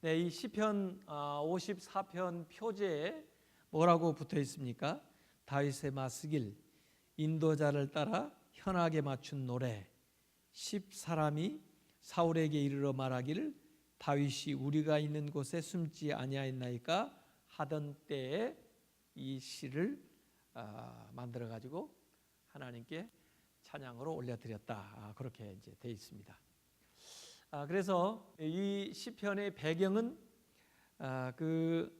네, 이 시편 54편 표제에 뭐라고 붙어 있습니까? 다윗의 마스길, 인도자를 따라 현악에 맞춘 노래. 10사람이 사울에게 이르러 말하기를 다윗이 우리가 있는 곳에 숨지 아니하였나이까 하던 때에 이 시를 만들어 가지고 하나님께 찬양으로 올려드렸다. 그렇게 이제 돼 있습니다. 그래서 이 시편의 배경은 그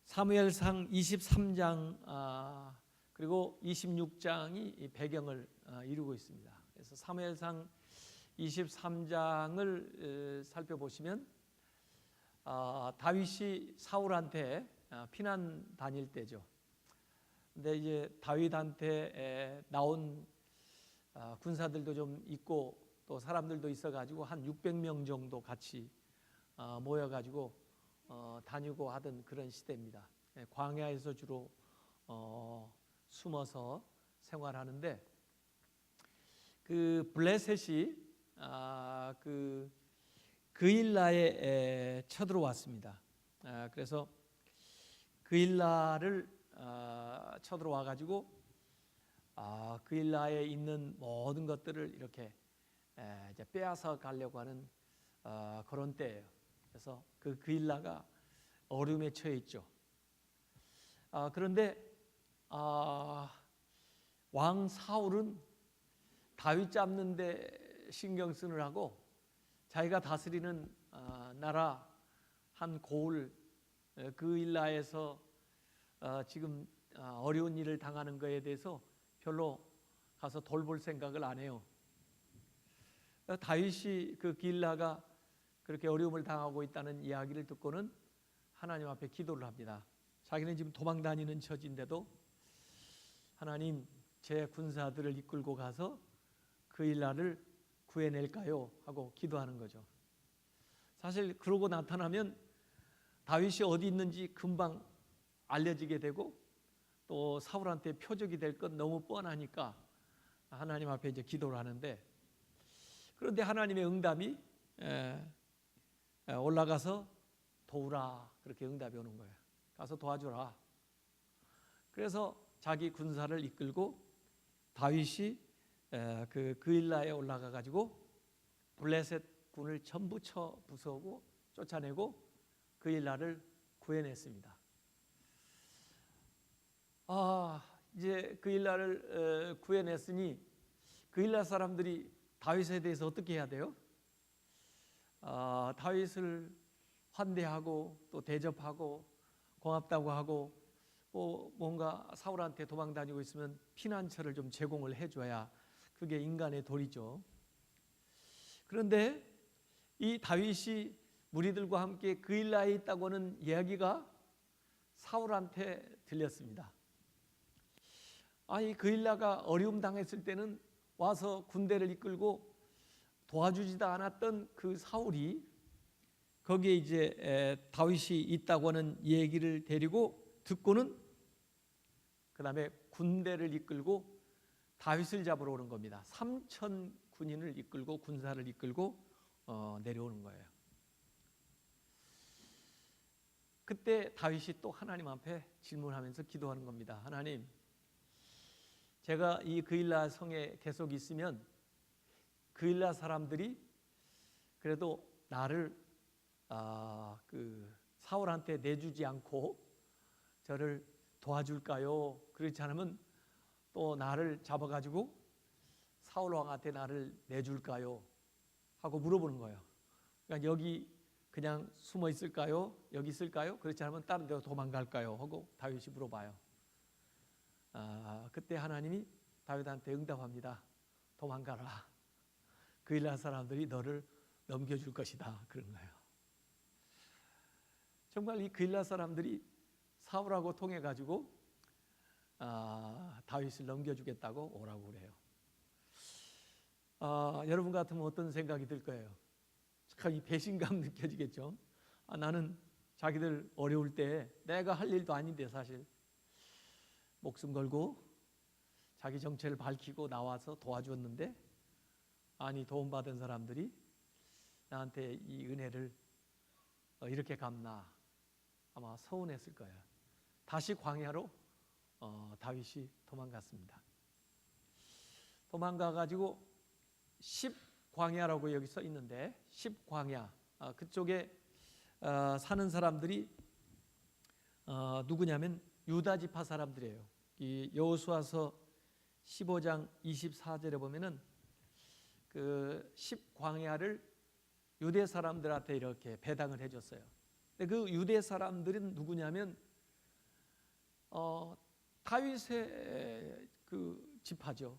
사무엘상 23장 그리고 26장이 배경을 이루고 있습니다. 그래서 사무엘상 23장을 살펴보시면 다윗이 사울한테 피난 다닐 때죠. 근데 이제 다윗한테 나온 군사들도 좀 있고 또 사람들도 있어가지고 한 600명 정도 같이 모여가지고 다니고 하던 그런 시대입니다. 광야에서 주로 숨어서 생활하는데 그 블레셋이 그 그일라에 쳐들어왔습니다. 그래서 그일라를 쳐들어와 가지고 그일라에 있는 모든 것들을 이렇게 이제 빼앗아 가려고 하는 그런 때예요. 그래서 그 그일라가 어려움에 처해 있죠. 그런데 왕 사울은 다윗 잡는데 신경 쓰느라고 자기가 다스리는 나라 한 고을 그일라에서 지금 어려운 일을 당하는 것에 대해서 별로 가서 돌볼 생각을 안 해요. 다윗이 그 길라가 그렇게 어려움을 당하고 있다는 이야기를 듣고는 하나님 앞에 기도를 합니다. 자기는 지금 도망 다니는 처지인데도 하나님, 제 군사들을 이끌고 가서 그일라를 구해낼까요? 하고 기도하는 거죠. 사실 그러고 나타나면 다윗이 어디 있는지 금방 알려지게 되고 또 사울한테 표적이 될 것 너무 뻔하니까 하나님 앞에 이제 기도를 하는데, 그런데 하나님의 응답이 올라가서 도우라, 그렇게 응답이 오는 거예요. 가서 도와주라. 그래서 자기 군사를 이끌고 다윗이 그 그일라에 올라가 가지고 블레셋 군을 전부 쳐 부수고 쫓아내고 그일라를 구해냈습니다. 이제 그일라를 구해냈으니 그일라 사람들이 다윗에 대해서 어떻게 해야 돼요? 다윗을 환대하고 또 대접하고 고맙다고 하고 뭔가 사울한테 도망 다니고 있으면 피난처를 좀 제공을 해줘야 그게 인간의 도리죠. 그런데 이 다윗이 무리들과 함께 그일라에 있다고 하는 이야기가 사울한테 들렸습니다. 이 그일라가 어려움 당했을 때는 와서 군대를 이끌고 도와주지도 않았던 그 사울이 거기에 이제 다윗이 있다고 하는 얘기를 데리고 듣고는 그 다음에 군대를 이끌고 다윗을 잡으러 오는 겁니다. 3,000 군인을 이끌고 군사를 이끌고 내려오는 거예요. 그때 다윗이 또 하나님 앞에 질문하면서 기도하는 겁니다. 하나님, 제가 이 그일라 성에 계속 있으면 그일라 사람들이 그래도 나를 그 사울한테 내주지 않고 저를 도와줄까요? 그렇지 않으면 또 나를 잡아가지고 사울 왕한테 나를 내줄까요? 하고 물어보는 거예요. 그러니까 여기 그냥 숨어 있을까요? 여기 있을까요? 그렇지 않으면 다른 데로 도망갈까요? 하고 다윗이 물어봐요. 그때 하나님이 다윗한테 응답합니다. 도망가라. 그일라 사람들이 너를 넘겨줄 것이다. 그런 거예요. 정말 이 그일라 사람들이 사울하고 통해 가지고 다윗을 넘겨주겠다고 오라고 그래요. 여러분 같으면 어떤 생각이 들 거예요? 참 이 배신감 느껴지겠죠. 나는 자기들 어려울 때 내가 할 일도 아닌데 사실 목숨 걸고 자기 정체를 밝히고 나와서 도와주었는데, 도움받은 사람들이 나한테 이 은혜를 이렇게 갔나 아마 서운했을 거예요. 다시 광야로 다윗이 도망갔습니다. 도망가가지고 10광야라고 여기 써 있는데 10광야 그쪽에 사는 사람들이 누구냐면 유다 지파 사람들이에요. 이 여호수아서 15장 24절에 보면은 그 10광야를 유대 사람들한테 이렇게 배당을 해줬어요. 근데 그 유대 사람들은 누구냐면 다윗의 그 지파죠.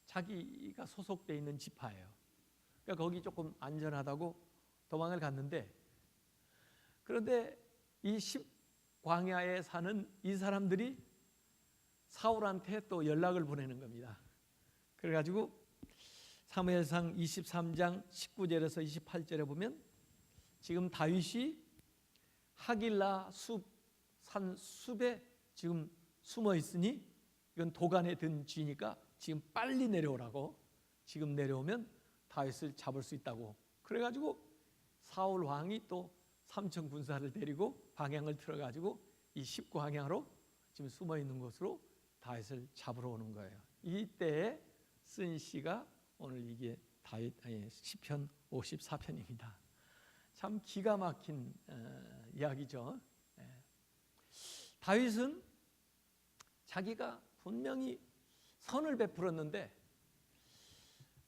자기가 소속돼 있는 지파예요. 그러니까 거기 조금 안전하다고 도망을 갔는데, 그런데 이 10광야에 사는 이 사람들이 사울한테 또 연락을 보내는 겁니다. 그래가지고 사무엘상 23장 19절에서 28절에 보면 지금 다윗이 하길라 숲에 지금 숨어 있으니 이건 도간에 든 쥐니까 지금 빨리 내려오라고, 지금 내려오면 다윗을 잡을 수 있다고. 그래가지고 사울 왕이 또 삼천 군사를 데리고 방향을 틀어가지고 이 10광야로 지금 숨어 있는 곳으로 다윗을 잡으러 오는 거예요. 이때에 쓴 시가 오늘 이게 시편 54편입니다. 참 기가 막힌 이야기죠. 다윗은 자기가 분명히 선을 베풀었는데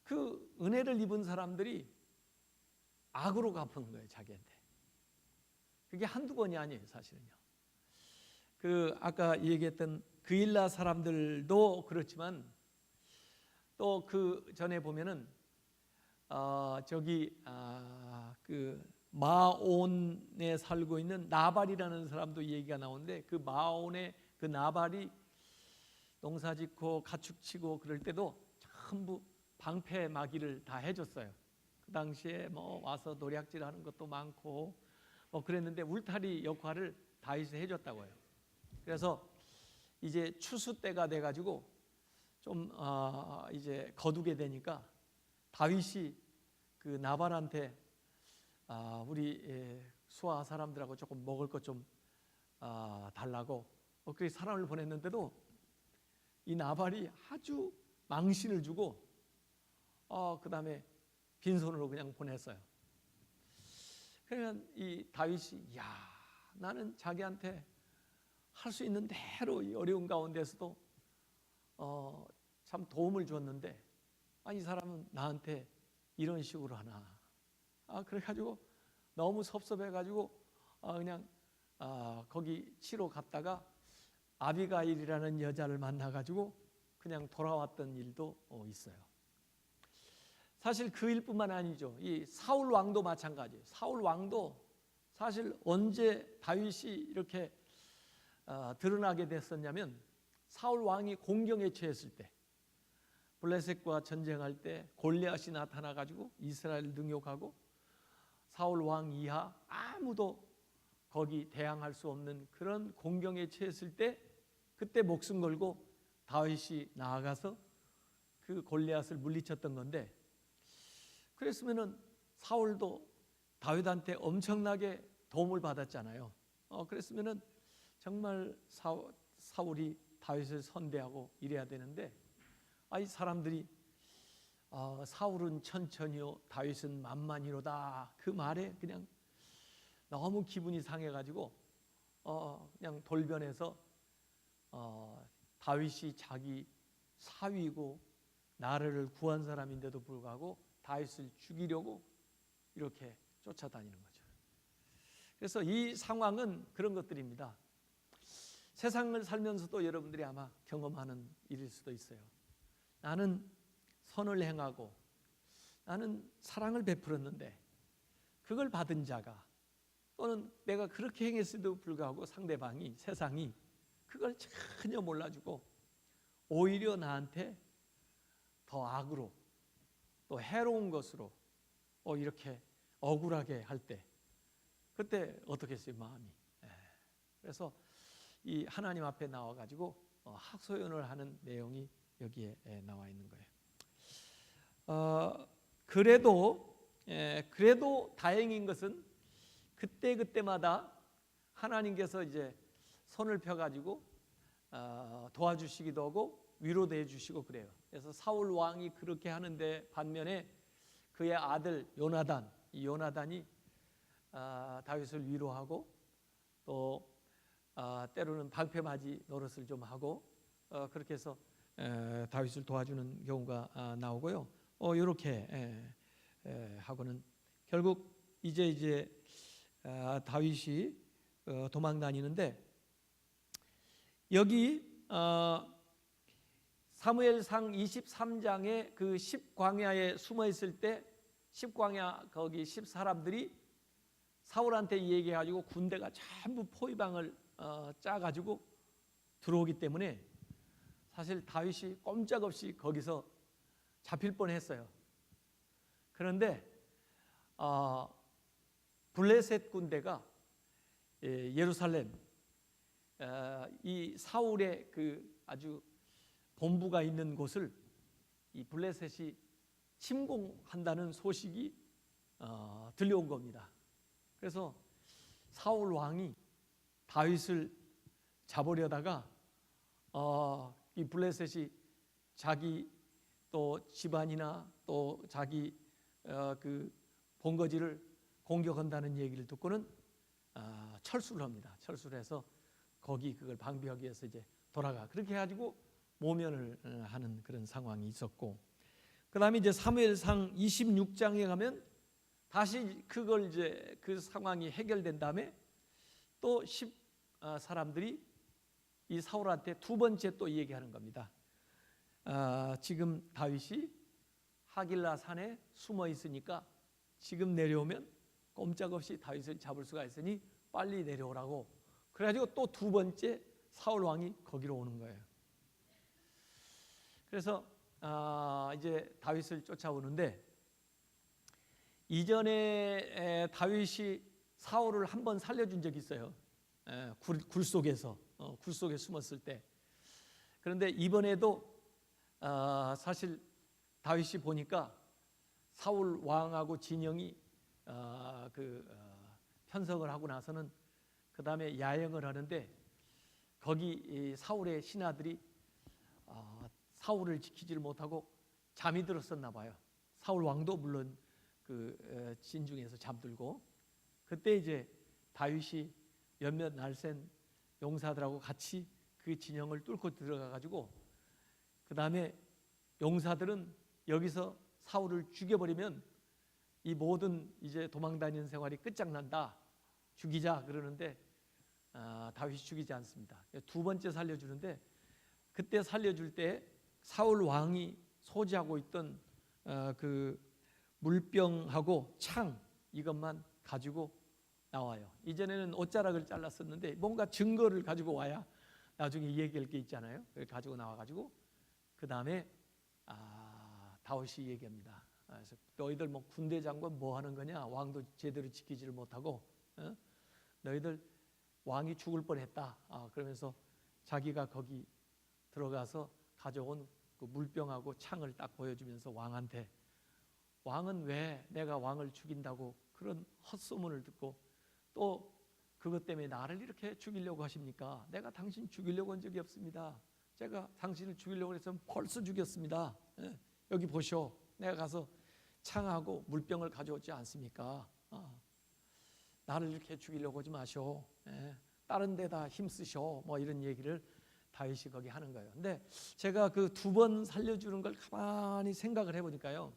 그 은혜를 입은 사람들이 악으로 갚은 거예요, 자기한테. 그게 한두 번이 아니에요, 사실은요. 그 아까 얘기했던 그일라 사람들도 그렇지만 또 그 전에 보면은 그 마온에 살고 있는 나발이라는 사람도 얘기가 나오는데, 그 마온의 그 나발이 농사짓고 가축치고 그럴 때도 전부 방패 마기를 다 해줬어요. 그 당시에 뭐 와서 노략질하는 것도 많고 그랬는데 울타리 역할을 다윗이 해줬다고 해요. 그래서 이제 추수 때가 돼가지고 좀 이제 거두게 되니까 다윗이 그 나발한테 우리 수하 사람들하고 조금 먹을 것 좀 달라고 그렇게 사람을 보냈는데도 이 나발이 아주 망신을 주고 그 다음에 빈손으로 그냥 보냈어요. 그러면 이 다윗이 나는 자기한테 할 수 있는 대로 이 어려운 가운데서도 참 도움을 줬는데 이 사람은 나한테 이런 식으로 하나. 그래가지고 너무 섭섭해가지고 그냥 거기 치러 갔다가 아비가일이라는 여자를 만나가지고 그냥 돌아왔던 일도 있어요. 사실 그 일뿐만 아니죠. 이 사울 왕도 마찬가지예요. 사울 왕도 사실 언제 다윗이 이렇게 드러나게 됐었냐면 사울 왕이 공경에 처했을 때, 블레셋과 전쟁할 때 골리앗이 나타나가지고 이스라엘을 능욕하고 사울 왕 이하 아무도 거기 대항할 수 없는 그런 공경에 처했을 때, 그때 목숨 걸고 다윗이 나아가서 그 골리앗을 물리쳤던 건데, 그랬으면은 사울도 다윗한테 엄청나게 도움을 받았잖아요. 그랬으면은 정말 사울이 다윗을 선대하고 이래야 되는데, 이 사람들이 사울은 천천히요 다윗은 만만히로다 그 말에 그냥 너무 기분이 상해가지고 그냥 돌변해서 다윗이 자기 사위고 나를 구한 사람인데도 불구하고 다윗을 죽이려고 이렇게 쫓아다니는 거죠. 그래서 이 상황은 그런 것들입니다. 세상을 살면서도 여러분들이 아마 경험하는 일일 수도 있어요. 나는 선을 행하고 나는 사랑을 베풀었는데 그걸 받은 자가, 또는 내가 그렇게 행했음에도 불구하고 상대방이, 세상이 그걸 전혀 몰라주고 오히려 나한테 더 악으로 또 해로운 것으로 이렇게 억울하게 할 때, 그때 어떻겠어요, 마음이. 그래서 이 하나님 앞에 나와가지고 하소연을 하는 내용이 여기에 나와 있는 거예요. 그래도 다행인 것은 그때마다 하나님께서 이제 손을 펴가지고 도와주시기도 하고 위로도 해주시고 그래요. 그래서 사울 왕이 그렇게 하는데 반면에 그의 아들 요나단, 이 요나단이 다윗을 위로하고 또 때로는 방패맞이 노릇을 좀 하고 그렇게 해서 다윗을 도와주는 경우가 나오고요. 이렇게 하고는 결국 이제 다윗이 도망 다니는데 여기 사무엘상 23장에 그 10광야에 숨어 있을 때 10광야 거기 10사람들이 사울한테 얘기해가지고 군대가 전부 포위방을 짜가지고 들어오기 때문에 사실 다윗이 꼼짝없이 거기서 잡힐 뻔했어요. 그런데 블레셋 군대가 예루살렘 이 사울의 그 아주 본부가 있는 곳을 이 블레셋이 침공한다는 소식이 들려온 겁니다. 그래서 사울 왕이 다윗을 잡으려다가 이 블레셋이 자기 또 집안이나 또 자기 그 본거지를 공격한다는 얘기를 듣고는 철수를 합니다. 철수를 해서 거기 그걸 방비하기 위해서 이제 돌아가. 그렇게 해가지고 모면을 하는 그런 상황이 있었고, 그 다음에 이제 사무엘상 26장에 가면 다시 그걸 이제 그 상황이 해결된 다음에 또 10사람들이 이 사울한테 두 번째 또 얘기하는 겁니다. 지금 다윗이 하길라 산에 숨어 있으니까 지금 내려오면 꼼짝없이 다윗을 잡을 수가 있으니 빨리 내려오라고. 그래가지고 또 두 번째 사울 왕이 거기로 오는 거예요. 그래서 이제 다윗을 쫓아오는데 이전에 다윗이 사울을 한 번 살려준 적이 있어요. 굴 속에서 굴 속에 숨었을 때. 그런데 이번에도 사실 다윗이 보니까 사울 왕하고 진영이 편성을 하고 나서는 그 다음에 야영을 하는데 거기 사울의 신하들이 사울을 지키지를 못하고 잠이 들었었나 봐요. 사울 왕도 물론 그 진중에서 잠들고, 그때 이제 다윗이 몇몇 날쌘 용사들하고 같이 그 진영을 뚫고 들어가 가지고 그 다음에 용사들은 여기서 사울을 죽여버리면 이 모든 이제 도망다니는 생활이 끝장난다, 죽이자 그러는데 다윗이 죽이지 않습니다. 두 번째 살려주는데 그때 살려줄 때 사울 왕이 소지하고 있던 그 물병하고 창 이것만 가지고 나와요. 이전에는 옷자락을 잘랐었는데 뭔가 증거를 가지고 와야 나중에 얘기할 게 있잖아요. 그걸 가지고 나와가지고 그 다음에 다윗이 얘기합니다. 그래서 너희들 뭐 군대 장관 뭐 하는 거냐? 왕도 제대로 지키지를 못하고 너희들 왕이 죽을 뻔했다. 그러면서 자기가 거기 들어가서 가져온 그 물병하고 창을 딱 보여주면서 왕한테, 왕은 왜 내가 왕을 죽인다고 그런 헛소문을 듣고 또 그것 때문에 나를 이렇게 죽이려고 하십니까? 내가 당신 죽이려고 한 적이 없습니다. 제가 당신을 죽이려고 했으면 벌써 죽였습니다. 여기 보시오. 내가 가서 창하고 물병을 가져오지 않습니까? 나를 이렇게 죽이려고 하지 마시오. 다른 데다 힘쓰시오. 뭐 이런 얘기를 다윗이 거기 하는 거예요. 근데 제가 그 두 번 살려주는 걸 가만히 생각을 해보니까요,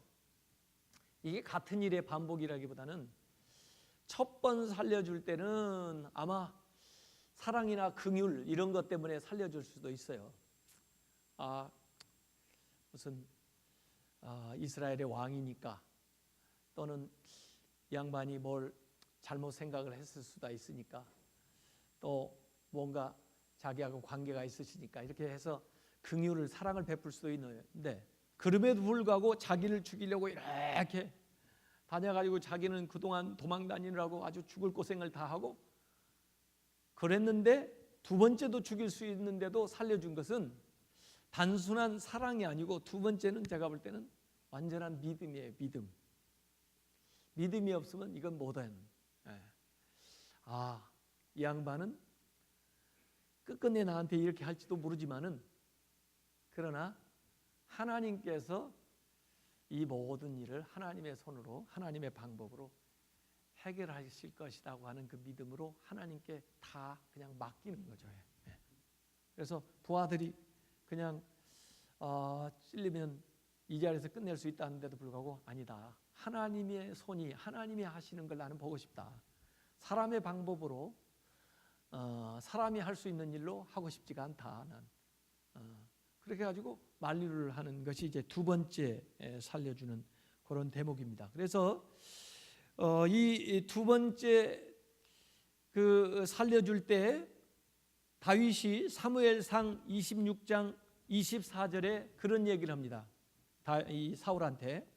이게 같은 일의 반복이라기보다는 첫 번 살려줄 때는 아마 사랑이나 긍휼 이런 것 때문에 살려줄 수도 있어요. 무슨 이스라엘의 왕이니까, 또는 양반이 뭘 잘못 생각을 했을 수도 있으니까, 또 뭔가 자기하고 관계가 있으시니까 이렇게 해서 긍휼을, 사랑을 베풀 수도 있는데, 그럼에도 불구하고 자기를 죽이려고 이렇게 다녀가지고 자기는 그동안 도망 다니느라고 아주 죽을 고생을 다 하고 그랬는데 두 번째도 죽일 수 있는데도 살려준 것은 단순한 사랑이 아니고 두 번째는 제가 볼 때는 완전한 믿음이에요. 믿음이 없으면 이건 못한. 이 양반은 끝끝내 나한테 이렇게 할지도 모르지만은 그러나 하나님께서 이 모든 일을 하나님의 손으로 하나님의 방법으로 해결하실 것이라고 하는 그 믿음으로 하나님께 다 그냥 맡기는 거죠. 그래서 부하들이 그냥 찔리면 이 자리에서 끝낼 수 있다는데도 불구하고 아니다. 하나님의 손이 하나님이 하시는 걸 나는 보고 싶다. 사람의 방법으로 사람이 할 수 있는 일로 하고 싶지가 않다. 난 그렇게 가지고 만류를 하는 것이 이제 두 번째 살려주는 그런 대목입니다. 그래서 이 두 번째 그 살려줄 때 다윗이 사무엘상 26장 24절에 그런 얘기를 합니다. 이 사울한테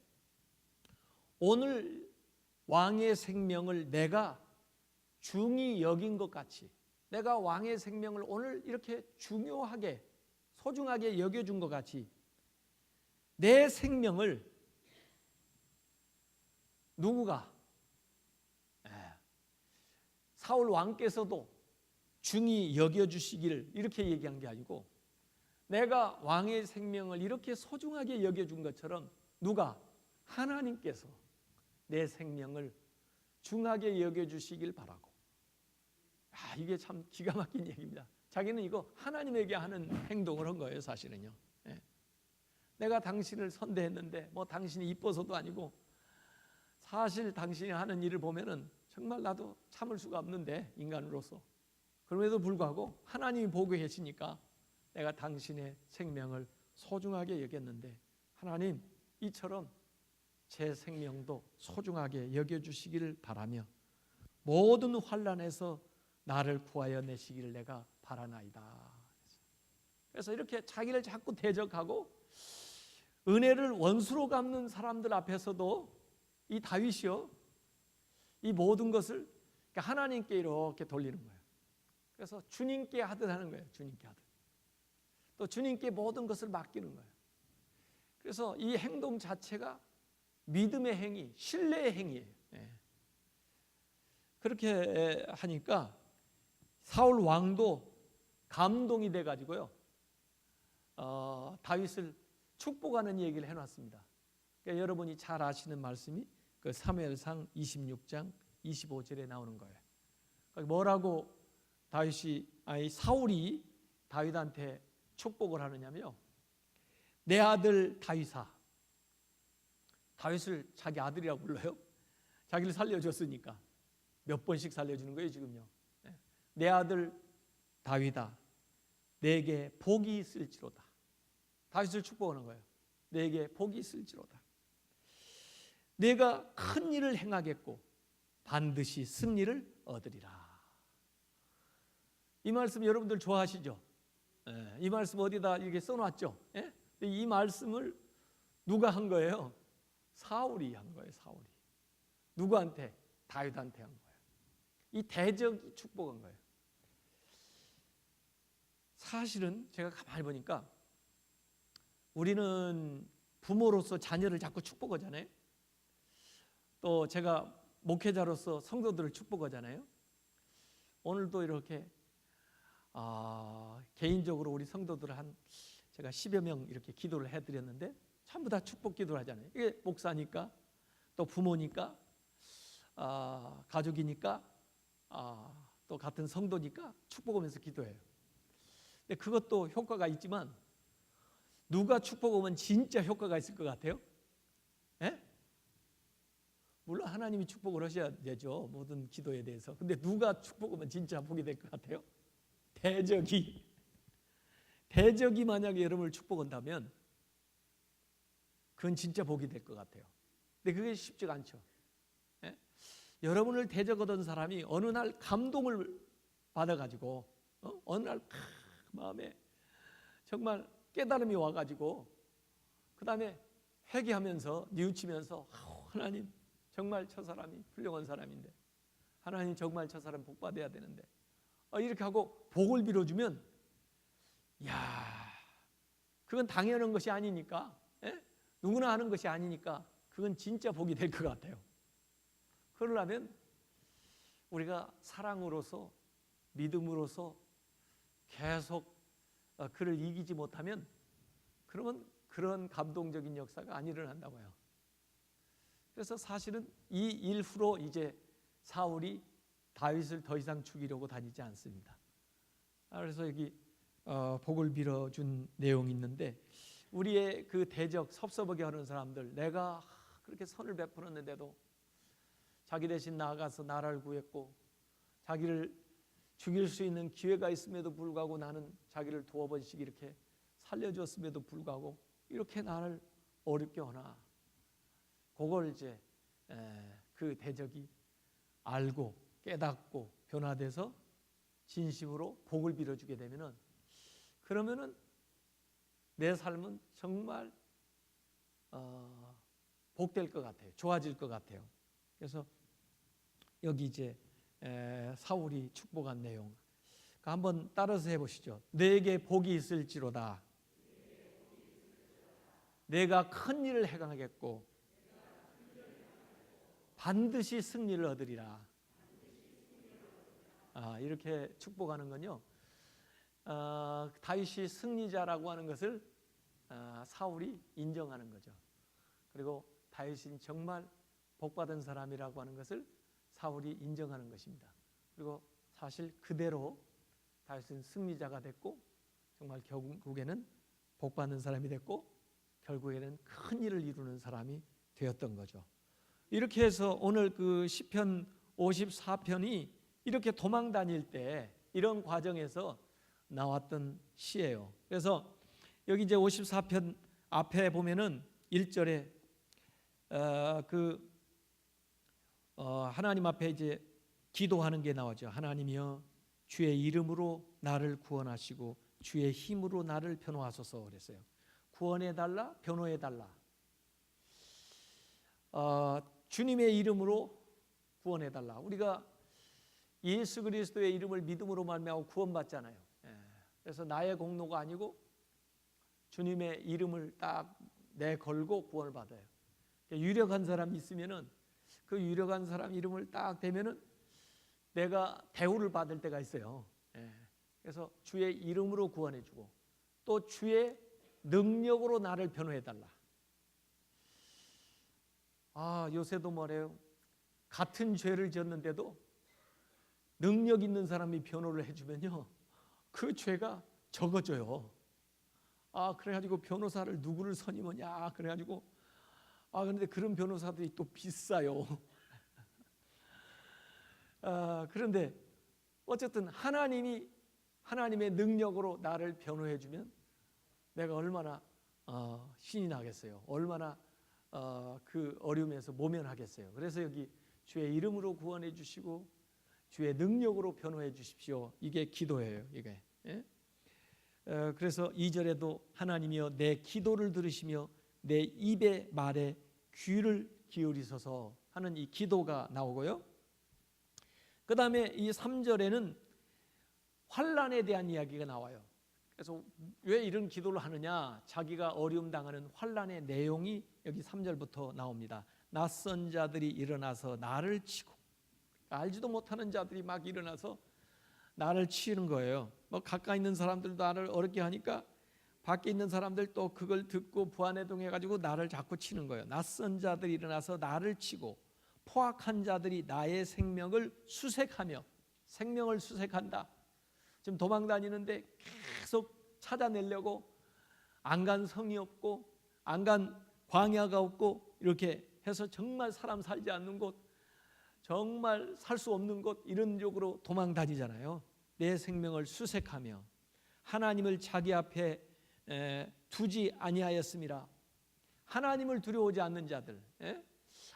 오늘 왕의 생명을 내가 중히 여긴 것 같이 내가 왕의 생명을 오늘 이렇게 중요하게 소중하게 여겨준 것 같이 내 생명을 누구가 사울 왕께서도 중히 여겨주시기를 이렇게 얘기한 게 아니고 내가 왕의 생명을 이렇게 소중하게 여겨준 것처럼 누가 하나님께서 내 생명을 중하게 여겨주시길 바라고. 이게 참 기가 막힌 얘기입니다. 자기는 이거 하나님에게 하는 행동을 한 거예요. 사실은요. 내가 당신을 선대했는데 뭐 당신이 이뻐서도 아니고 사실 당신이 하는 일을 보면은 정말 나도 참을 수가 없는데 인간으로서 그럼에도 불구하고 하나님이 보고 계시니까 내가 당신의 생명을 소중하게 여겼는데 하나님 이처럼 제 생명도 소중하게 여겨주시기를 바라며 모든 환난에서 나를 구하여 내시기를 내가 바라나이다. 그래서 이렇게 자기를 자꾸 대적하고 은혜를 원수로 갚는 사람들 앞에서도 이 다윗이요 이 모든 것을 하나님께 이렇게 돌리는 거예요. 그래서 주님께 하듯 하는 거예요. 주님께 하듯. 또 주님께 모든 것을 맡기는 거예요. 그래서 이 행동 자체가 믿음의 행위, 신뢰의 행위예요. 그렇게 하니까 사울 왕도 감동이 돼가지고요 다윗을 축복하는 얘기를 해놨습니다. 그러니까 여러분이 잘 아시는 말씀이 그 사무엘상 26장 25절에 나오는 거예요. 뭐라고 사울이 다윗한테 축복을 하느냐면요. 내 아들 다윗아, 다윗을 자기 아들이라고 불러요. 자기를 살려줬으니까 몇 번씩 살려주는 거예요 지금요. 내 아들 다윗아, 내게 복이 있을지로다. 다윗을 축복하는 거예요. 내게 복이 있을지로다. 내가 큰 일을 행하겠고 반드시 승리를 얻으리라. 이 말씀 여러분들 좋아하시죠? 이 말씀 어디다 이렇게 써놨죠? 이 말씀을 누가 한 거예요? 사울이 한 거예요. 사울이. 누구한테? 다윗한테 한 거예요. 이 대적이 축복한 거예요. 사실은 제가 가만히 보니까 우리는 부모로서 자녀를 자꾸 축복하잖아요. 또 제가 목회자로서 성도들을 축복하잖아요. 오늘도 이렇게 개인적으로 우리 성도들 제가 10여 명 이렇게 기도를 해드렸는데 전부 다 축복 기도를 하잖아요. 이게 목사니까 또 부모니까 가족이니까 또 같은 성도니까 축복하면서 기도해요. 근데 그것도 효과가 있지만 누가 축복하면 진짜 효과가 있을 것 같아요? 물론 하나님이 축복을 하셔야 되죠. 모든 기도에 대해서. 근데 누가 축복하면 진짜 복이 될 것 같아요? 대적이 만약에 여러분을 축복한다면 그건 진짜 복이 될 것 같아요. 근데 그게 쉽지가 않죠. 여러분을 대적하던 사람이 어느 날 감동을 받아가지고 어느 날 마음에 정말 깨달음이 와가지고 그 다음에 회개하면서 뉘우치면서 하나님 정말 저 사람이 훌륭한 사람인데 하나님 정말 저 사람 복 받아야 되는데 이렇게 하고 복을 빌어주면 그건 당연한 것이 아니니까 누구나 하는 것이 아니니까 그건 진짜 복이 될 것 같아요. 그러려면 우리가 사랑으로서 믿음으로서 계속 그를 이기지 못하면 그러면 그런 감동적인 역사가 안 일어난다고요. 그래서 사실은 이 일후로 이제 사울이 다윗을 더 이상 죽이려고 다니지 않습니다. 그래서 여기 복을 빌어준 내용이 있는데, 우리의 그 대적 섭섭하게 하는 사람들, 내가 그렇게 선을 베풀었는데도 자기 대신 나아가서 나라를 구했고 자기를 죽일 수 있는 기회가 있음에도 불구하고 나는 자기를 두어 번씩 이렇게 살려줬음에도 불구하고 이렇게 나를 어렵게 하나, 그걸 이제 그 대적이 알고 깨닫고 변화돼서 진심으로 복을 빌어주게 되면은, 그러면은 내 삶은 정말 복될 것 같아요. 좋아질 것 같아요. 그래서 여기 이제 사울이 축복한 내용 한번 따라서 해보시죠. 내게 복이 있을지로다. 내가 큰 일을 행하겠고 반드시 승리를 얻으리라. 이렇게 축복하는 건요, 다윗이 승리자라고 하는 것을 사울이 인정하는 거죠. 그리고 다윗이 정말 복받은 사람이라고 하는 것을 사울이 인정하는 것입니다. 그리고 사실 그대로 다윗은 승리자가 됐고 정말 결국에는 복받는 사람이 됐고 결국에는 큰 일을 이루는 사람이 되었던 거죠. 이렇게 해서 오늘 그 시편 54편이 이렇게 도망 다닐 때 이런 과정에서 나왔던 시예요. 그래서 여기 이제 54편 앞에 보면은 1절에 하나님 앞에 이제 기도하는 게 나오죠. 하나님이여 주의 이름으로 나를 구원하시고 주의 힘으로 나를 변호하소서 그랬어요. 구원해 달라, 변호해 달라. 주님의 이름으로 구원해 달라. 우리가 예수 그리스도의 이름을 믿음으로 말미암아 구원받잖아요. 그래서 나의 공로가 아니고 주님의 이름을 딱 내걸고 구원을 받아요. 유력한 사람이 있으면은 그 유력한 사람 이름을 딱 대면은 내가 대우를 받을 때가 있어요. 그래서 주의 이름으로 구원해주고 또 주의 능력으로 나를 변호해달라. 요새도 뭐래요? 같은 죄를 지었는데도 능력 있는 사람이 변호를 해주면요, 그 죄가 적어져요. 그래가지고 변호사를 누구를 선임하냐 그래가지고 그런데 그런 변호사들이 또 비싸요. 그런데 어쨌든 하나님의 능력으로 나를 변호해 주면 내가 얼마나 신이 나겠어요. 얼마나 그 어려움에서 모면하겠어요. 그래서 여기 주의 이름으로 구원해 주시고 주의 능력으로 변호해 주십시오. 이게 기도예요. 이게. 그래서 2절에도 하나님이여 내 기도를 들으시며 내 입의 말에 귀를 기울이소서 하는 이 기도가 나오고요. 그 다음에 이 3절에는 환난에 대한 이야기가 나와요. 그래서 왜 이런 기도를 하느냐, 자기가 어려움 당하는 환난의 내용이 여기 3절부터 나옵니다. 낯선 자들이 일어나서 나를 치고, 알지도 못하는 자들이 막 일어나서 나를 치는 거예요. 뭐 가까이 있는 사람들도 나를 어렵게 하니까 밖에 있는 사람들 또 그걸 듣고 부안해동해가지고 나를 자꾸 치는 거예요. 낯선 자들이 일어나서 나를 치고 포악한 자들이 나의 생명을 수색하며, 생명을 수색한다. 지금 도망 다니는데 계속 찾아내려고 안 간 성이 없고 안 간 광야가 없고 이렇게 해서 정말 사람 살지 않는 곳, 정말 살 수 없는 곳, 이런 쪽으로 도망 다니잖아요. 내 생명을 수색하며 하나님을 자기 앞에 두지 아니하였음이라. 하나님을 두려워하지 않는 자들,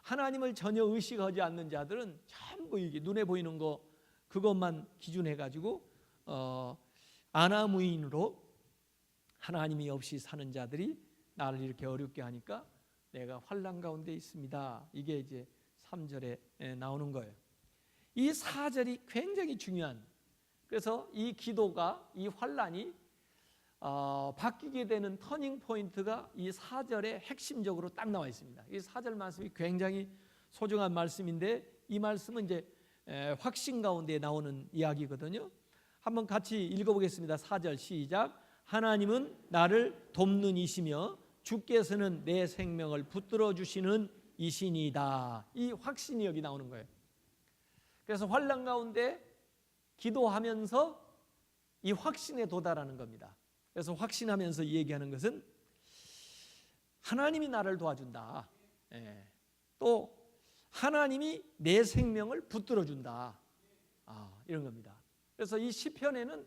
하나님을 전혀 의식하지 않는 자들은 전부 이게 눈에 보이는 거 그것만 기준해 가지고 아나무인으로 하나님이 없이 사는 자들이 나를 이렇게 어렵게 하니까 내가 환난 가운데 있습니다. 이게 이제 3절에 나오는 거예요. 이 4절이 굉장히 중요한, 그래서 이 기도가, 이 환난이 바뀌게 되는 터닝 포인트가 이 4절에 핵심적으로 딱 나와 있습니다. 이 4절 말씀이 굉장히 소중한 말씀인데 이 말씀은 이제 확신 가운데 나오는 이야기거든요. 한번 같이 읽어보겠습니다. 4절 시작. 하나님은 나를 돕는 이시며 주께서는 내 생명을 붙들어 주시는 이신이다. 이 확신이 여기 나오는 거예요. 그래서 환난 가운데 기도하면서 이 확신에 도달하는 겁니다. 그래서 확신하면서 얘기하는 것은 하나님이 나를 도와준다. 또 하나님이 내 생명을 붙들어 준다. 이런 겁니다. 그래서 이 시편에는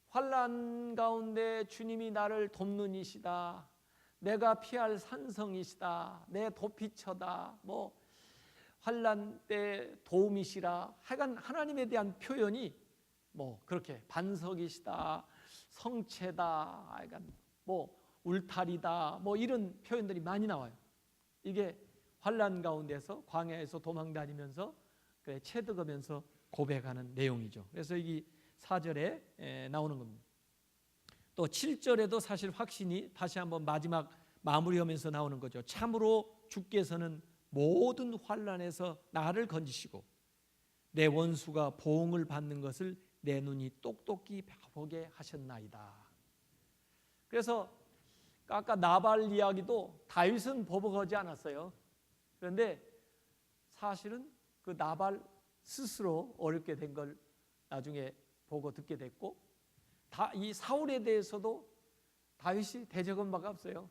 환난 가운데 주님이 나를 돕는 이시다. 내가 피할 산성이시다. 내 도피처다. 뭐 환난 때 도움이시라. 하여간 하나님에 대한 표현이 뭐 그렇게 반석이시다, 성체다, 하여간 뭐 울타리다, 뭐 이런 표현들이 많이 나와요. 이게 환난 가운데서 광야에서 도망 다니면서 채득하면서 고백하는 내용이죠. 그래서 이 4절에 나오는 겁니다. 또 7절에도 사실 확신이 다시 한번 마지막 마무리하면서 나오는 거죠. 참으로 주께서는 모든 환난에서 나를 건지시고 내 원수가 보응을 받는 것을 내 눈이 똑똑히 보게 하셨나이다. 그래서 아까 나발 이야기도 다윗은 보복하지 않았어요. 그런데 사실은 그 나발 스스로 어렵게 된 걸 나중에 보고 듣게 됐고, 이 사울에 대해서도 다윗이 대적한 바가 없어요.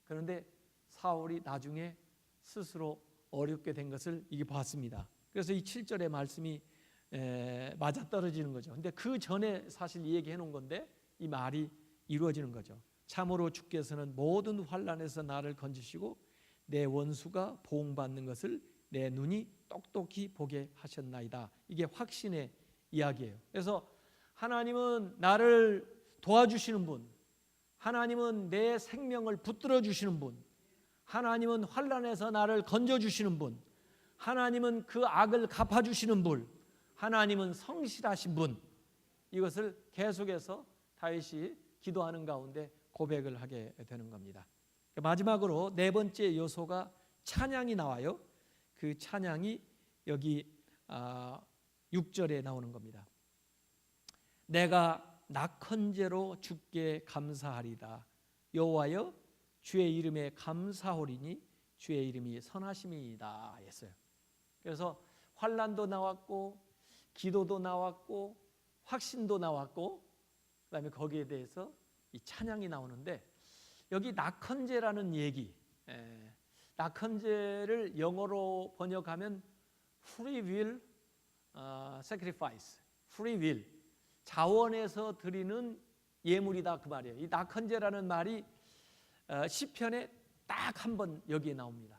그런데 사울이 나중에 스스로 어렵게 된 것을 이게 봤습니다. 그래서 이 7절의 말씀이 맞아떨어지는 거죠. 근데 그 전에 사실 얘기해 놓은 건데 이 말이 이루어지는 거죠. 참으로 주께서는 모든 환난에서 나를 건지시고 내 원수가 보응받는 것을 내 눈이 똑똑히 보게 하셨나이다. 이게 확신의 이야기예요. 그래서 하나님은 나를 도와주시는 분, 하나님은 내 생명을 붙들어 주시는 분, 하나님은 환난에서 나를 건져 주시는 분, 하나님은 그 악을 갚아 주시는 분, 하나님은 성실하신 분. 이것을 계속해서 다윗이 기도하는 가운데 고백을 하게 되는 겁니다. 마지막으로 네 번째 요소가 찬양이 나와요. 그 찬양이 여기 6절에 나오는 겁니다. 내가 낙헌제로 주께 감사하리다. 여호와여 주의 이름에 감사하리니 주의 이름이 선하심이다 했어요. 그래서 환난도 나왔고 기도도 나왔고 확신도 나왔고 그다음에 거기에 대해서 이 찬양이 나오는데 여기 낙헌제라는 얘기, 낙헌제를 영어로 번역하면 free will sacrifice, free will, 자원에서 드리는 예물이다 그 말이에요. 이 낙헌제라는 말이 시편에 딱 한 번 여기에 나옵니다.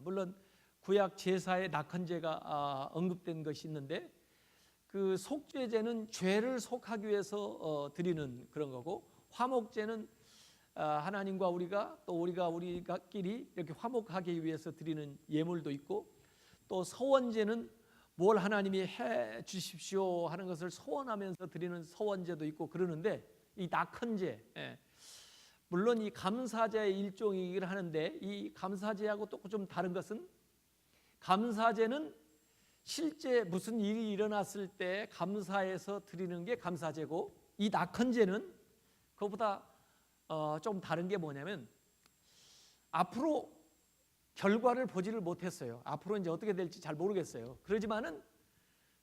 물론 구약 제사에 낙헌제가 언급된 것이 있는데 그 속죄제는 죄를 속하기 위해서 드리는 그런 거고, 화목제는 하나님과 우리가 또 우리가끼리 이렇게 화목하기 위해서 드리는 예물도 있고, 또 서원제는 뭘 하나님이 해 주십시오 하는 것을 소원하면서 드리는 서원제도 있고 그러는데, 이 낙헌제, 물론 이 감사제의 일종이긴 하는데 이 감사제하고 또 좀 다른 것은, 감사제는 실제 무슨 일이 일어났을 때 감사해서 드리는 게 감사제고, 이 낙헌제는 그것보다 좀 다른 게 뭐냐면 앞으로 결과를 보지를 못했어요. 앞으로 이제 어떻게 될지 잘 모르겠어요. 그러지만은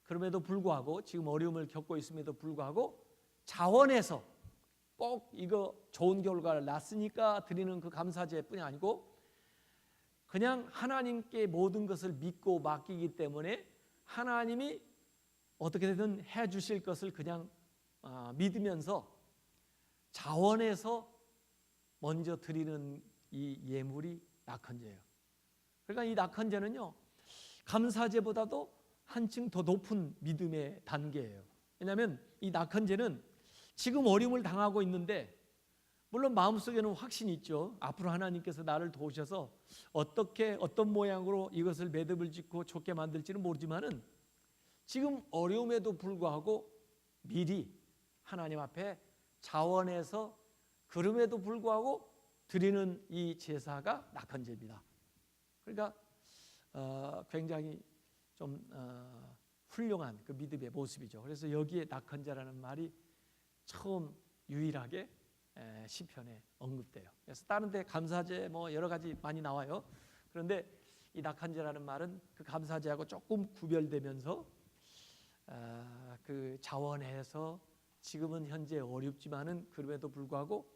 그럼에도 불구하고 지금 어려움을 겪고 있음에도 불구하고 자원해서 꼭 이거 좋은 결과를 났으니까 드리는 그 감사제뿐이 아니고 그냥 하나님께 모든 것을 믿고 맡기기 때문에 하나님이 어떻게든 해 주실 것을 그냥 믿으면서 자원해서 먼저 드리는 이 예물이 낙헌제예요. 그러니까 이 낙헌제는요, 감사제보다도 한층 더 높은 믿음의 단계예요. 왜냐하면 이 낙헌제는 지금 어려움을 당하고 있는데 물론 마음속에는 확신이 있죠. 앞으로 하나님께서 나를 도우셔서 어떤 모양으로 이것을 매듭을 짓고 좋게 만들지는 모르지만은 지금 어려움에도 불구하고 미리 하나님 앞에 자원해서 그럼에도 불구하고 드리는 이 제사가 낙헌제입니다. 그러니까 굉장히 좀 훌륭한 그 믿음의 모습이죠. 그래서 여기에 낙헌제라는 말이 처음 유일하게 시편에 언급돼요. 그래서 다른 데 감사제 뭐 여러 가지 많이 나와요. 그런데 이 낙헌제라는 말은 그 감사제하고 조금 구별되면서 그 자원해서 지금은 현재 어렵지만은 그럼에도 불구하고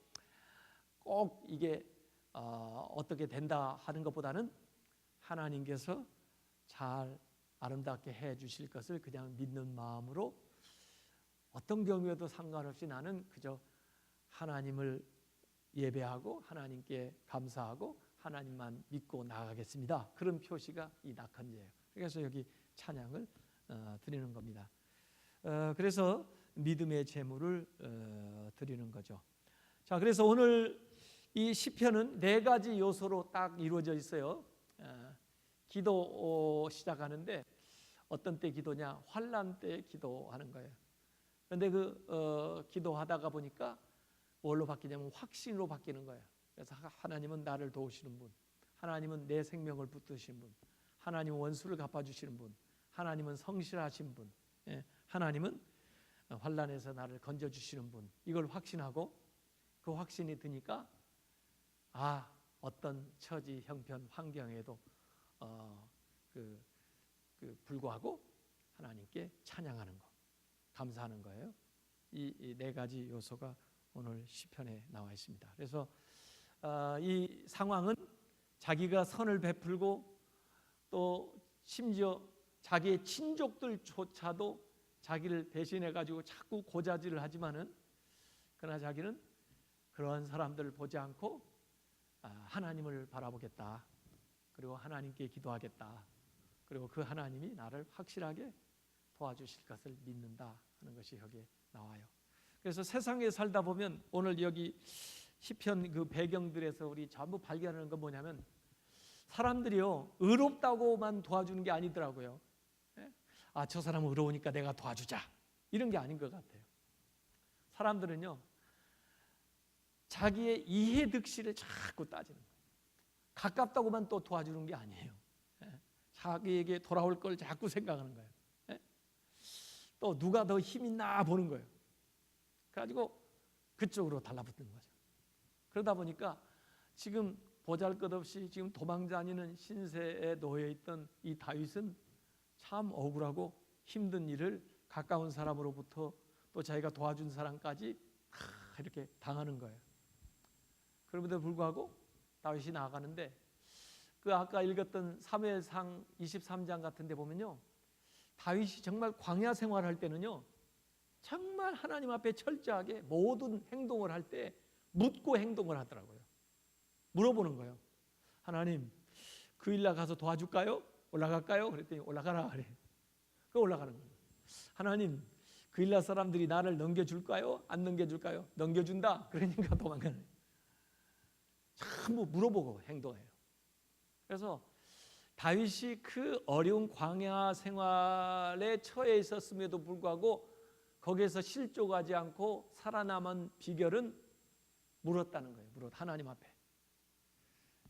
꼭 이게 어떻게 된다 하는 것보다는 하나님께서 잘 아름답게 해 주실 것을 그냥 믿는 마음으로 어떤 경우에도 상관없이 나는 그저 하나님을 예배하고 하나님께 감사하고 하나님만 믿고 나아가겠습니다. 그런 표시가 이 낙헌제예요. 그래서 여기 찬양을 드리는 겁니다. 그래서 믿음의 제물을 드리는 거죠. 자, 그래서 오늘 이 시편은 네 가지 요소로 딱 이루어져 있어요. 기도 시작하는데 어떤 때 기도냐? 환난 때 기도하는 거예요. 그런데 그 기도하다가 보니까 뭘로 바뀌냐면 확신으로 바뀌는 거예요. 그래서 하나님은 나를 도우시는 분, 하나님은 내 생명을 붙드시는 분, 하나님은 원수를 갚아주시는 분, 하나님은 성실하신 분, 하나님은 환난에서 나를 건져주시는 분, 이걸 확신하고 그 확신이 드니까 어떤 처지, 형편, 환경에도 불구하고 하나님께 찬양하는 거, 감사하는 거예요. 이 네 가지 요소가 오늘 시편에 나와 있습니다. 그래서 이 상황은 자기가 선을 베풀고 또 심지어 자기의 친족들조차도 자기를 배신해 가지고 자꾸 고자질을 하지만은 그러나 자기는 그런 사람들을 보지 않고 하나님을 바라보겠다. 그리고 하나님께 기도하겠다. 그리고 그 하나님이 나를 확실하게 도와주실 것을 믿는다 하는 것이 여기에 나와요. 그래서 세상에 살다 보면 오늘 여기 시편 그 배경들에서 우리 전부 발견하는 건 뭐냐면 사람들이요 의롭다고만 도와주는 게 아니더라고요. 저 사람은 의로우니까 내가 도와주자 이런 게 아닌 것 같아요. 사람들은요 자기의 이해득실을 자꾸 따지는 거예요. 가깝다고만 또 도와주는 게 아니에요. 자기에게 돌아올 걸 자꾸 생각하는 거예요. 또 누가 더 힘 있나 보는 거예요. 그래가지고 그쪽으로 달라붙는 거죠. 그러다 보니까 지금 보잘것없이 지금 도망다니는 신세에 놓여 있던 이 다윗은 참 억울하고 힘든 일을 가까운 사람으로부터 또 자기가 도와준 사람까지 이렇게 당하는 거예요. 그럼에도 불구하고 다윗이 나아가는데 그 아까 읽었던 사무엘상 23장 같은 데 보면요 다윗이 정말 광야 생활할 때는요 정말 하나님 앞에 철저하게 모든 행동을 할 때 묻고 행동을 하더라고요. 물어보는 거예요. 하나님 그 일날 가서 도와줄까요? 올라갈까요? 그랬더니 올라가라 그래. 그 올라가는 거예요. 하나님 그 일날 사람들이 나를 넘겨줄까요? 안 넘겨줄까요? 넘겨준다. 그러니까 도망가는 거예요. 전부 물어보고 행동해요. 그래서 다윗이 그 어려운 광야 생활에 처해 있었음에도 불구하고 거기에서 실족하지 않고 살아남은 비결은 물었다는 거예요. 하나님 앞에.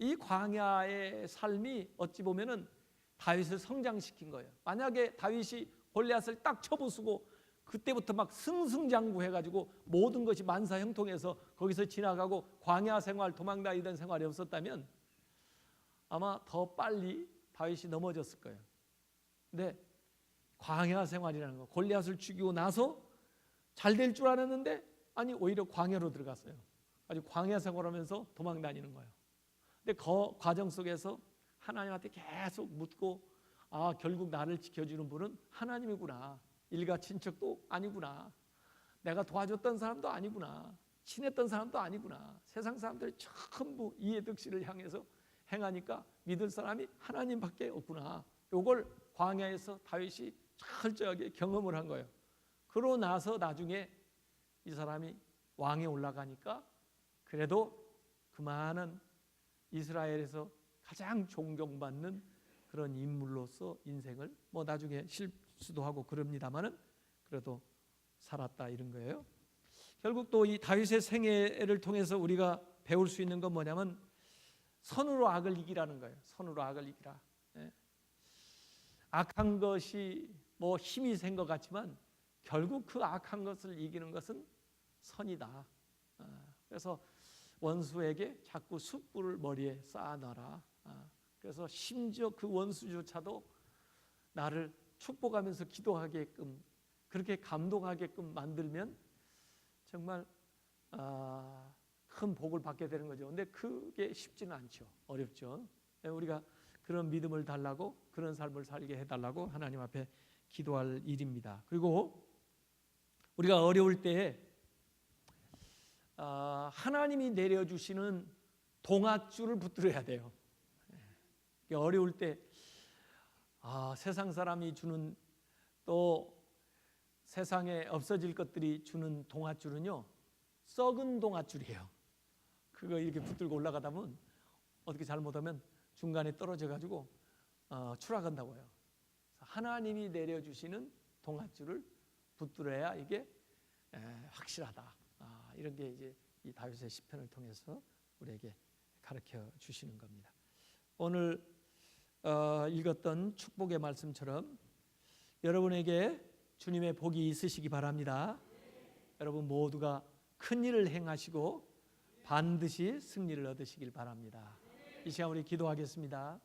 이 광야의 삶이 어찌 보면은 다윗을 성장시킨 거예요. 만약에 다윗이 골리앗을 딱 쳐부수고 그때부터 막 승승장구해가지고 모든 것이 만사형통해서 거기서 지나가고 광야 생활, 도망다니던 생활이 없었다면 아마 더 빨리 다윗이 넘어졌을 거예요. 근데 광야 생활이라는 거, 골리앗을 죽이고 나서 잘 될 줄 알았는데 아니 오히려 광야로 들어갔어요. 아주 광야 생활하면서 도망다니는 거예요. 근데 그 과정 속에서 하나님한테 계속 묻고 결국 나를 지켜주는 분은 하나님이구나. 일가 친척도 아니구나. 내가 도와줬던 사람도 아니구나. 친했던 사람도 아니구나. 세상 사람들이 전부 이해득실을 향해서 행하니까 믿을 사람이 하나님밖에 없구나. 이걸 광야에서 다윗이 철저하게 경험을 한 거예요. 그러고 나서 나중에 이 사람이 왕에 올라가니까 그래도 그 많은 이스라엘에서 가장 존경받는 그런 인물로서 인생을 나중에 실수도 하고 그럽니다만은 그래도 살았다 이런 거예요. 결국 또 이 다윗의 생애를 통해서 우리가 배울 수 있는 건 뭐냐면 선으로 악을 이기라는 거예요. 선으로 악을 이기라. 악한 것이 뭐 힘이 센 것 같지만 결국 그 악한 것을 이기는 것은 선이다. 그래서 원수에게 자꾸 숯불을 머리에 쌓아놔라. 그래서 심지어 그 원수조차도 나를 축복하면서 기도하게끔, 그렇게 감동하게끔 만들면 정말 큰 복을 받게 되는 거죠. 근데 그게 쉽지는 않죠. 어렵죠. 우리가 그런 믿음을 달라고, 그런 삶을 살게 해달라고 하나님 앞에 기도할 일입니다. 그리고 우리가 어려울 때에 하나님이 내려주시는 동아줄을 붙들어야 돼요. 어려울 때 세상 사람이 주는, 또 세상에 없어질 것들이 주는 동아줄은요, 썩은 동아줄이에요. 그거 이렇게 붙들고 올라가다 보면 어떻게 잘못하면 중간에 떨어져 가지고 추락한다고요. 하나님이 내려주시는 동아줄을 붙들어야 이게 확실하다. 이런 게 이제 이 다윗의 시편을 통해서 우리에게 가르쳐 주시는 겁니다. 오늘 읽었던 축복의 말씀처럼 여러분에게 주님의 복이 있으시기 바랍니다. 여러분 모두가 큰 일을 행하시고 반드시 승리를 얻으시길 바랍니다. 이 시간 우리 기도하겠습니다.